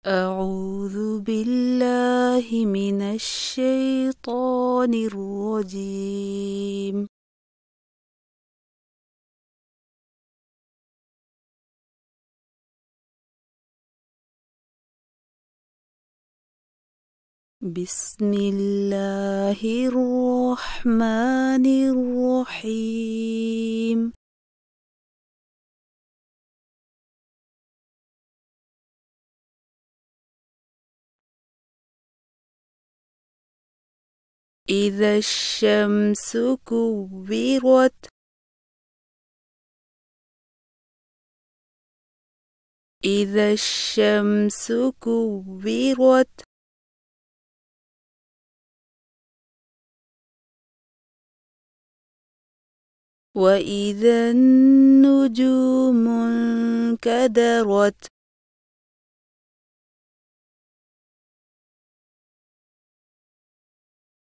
أعوذ بالله من الشيطان الرجيم. بسم الله الرحمن الرحيم. إذا الشمس كورت إذا الشمس كورت وإذا النجوم انكدرت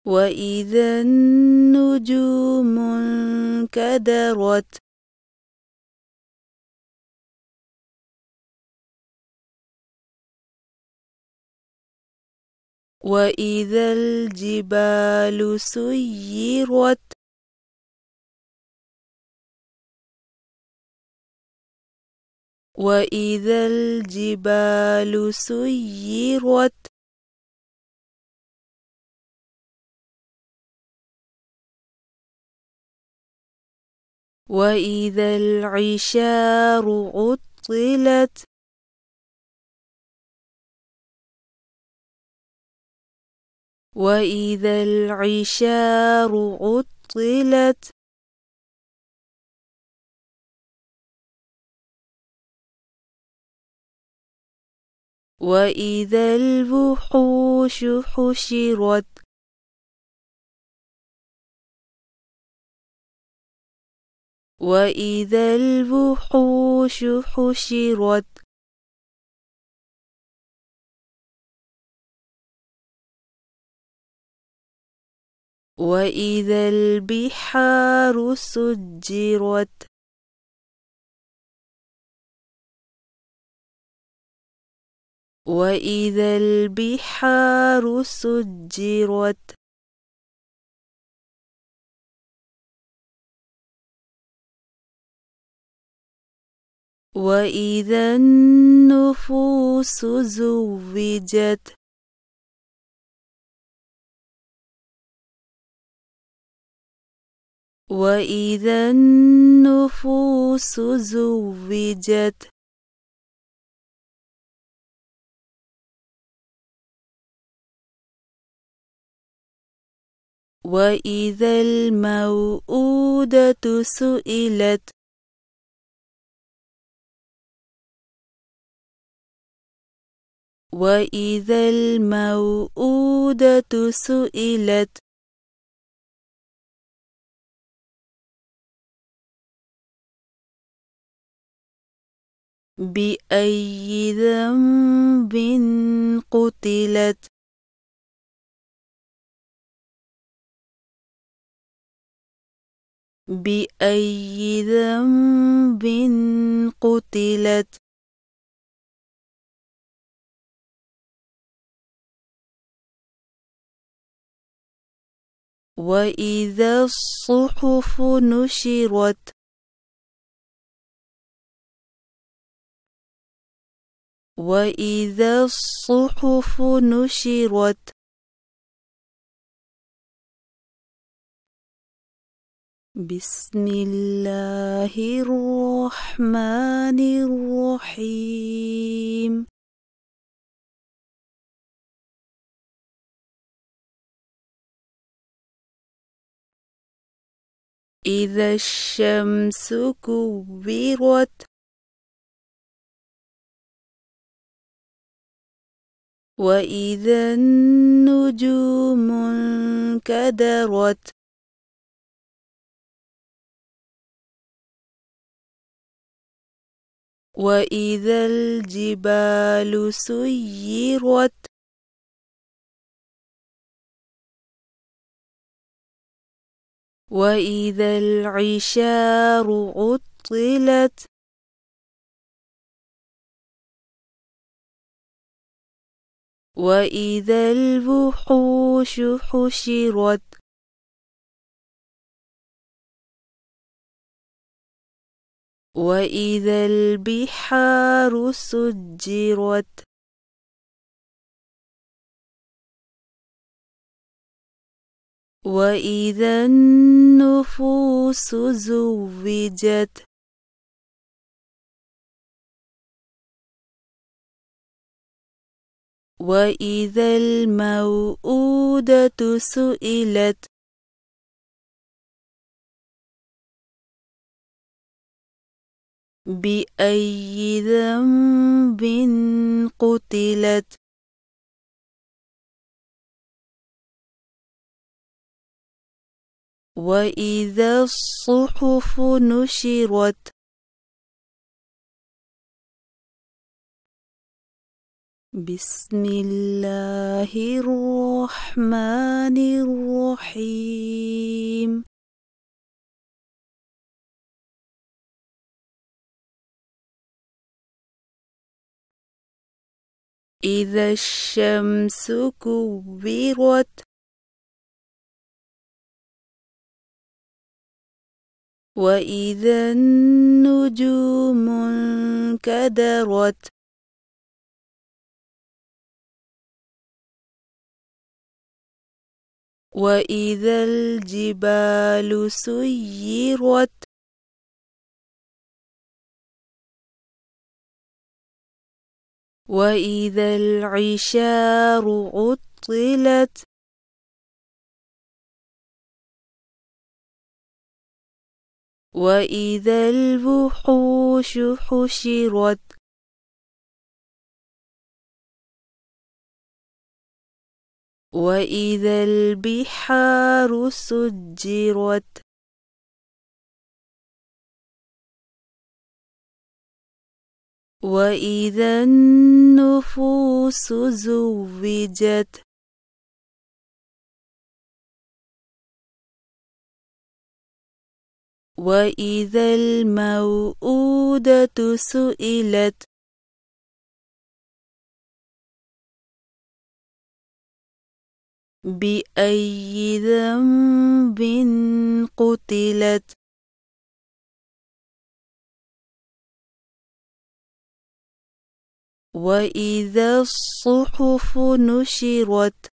وإذا النجوم انكدرت وإذا الجبال سيرت وإذا الجبال سيرت وإذا العشار عطلت وإذا العشار عطلت وإذا الوحوش حشرت وإذا الوحوش حشرت وإذا البحار سجرت وإذا البحار سجرت وإذا النفوس زوجت وإذا النفوس زوجت وإذا الموءودة سئلت وإذا الموءودة سئلت بأي ذنب قتلت بأي ذنب قتلت وإذا الصحف نشرت وإذا الصحف نشرت بسم الله الرحمن الرحيم. إذا الشمس كورت وإذا النجوم انكدرت وإذا الجبال سيرت وإذا العشار عطلت وإذا الوحوش حشرت وإذا البحار سجرت وإذا النفوس زوجت وإذا الموءودة سئلت بأي ذنب قتلت وإذا الصحف نشرت بسم الله الرحمن الرحيم إذا الشمس كورت وإذا النجوم انكدرت وإذا الجبال سيرت وإذا العشار عطلت وإذا الوحوش حشرت وإذا البحار سجرت وإذا النفوس زوجت وإذا الموءودة سئلت بأي ذنب قتلت وإذا الصحف نشرت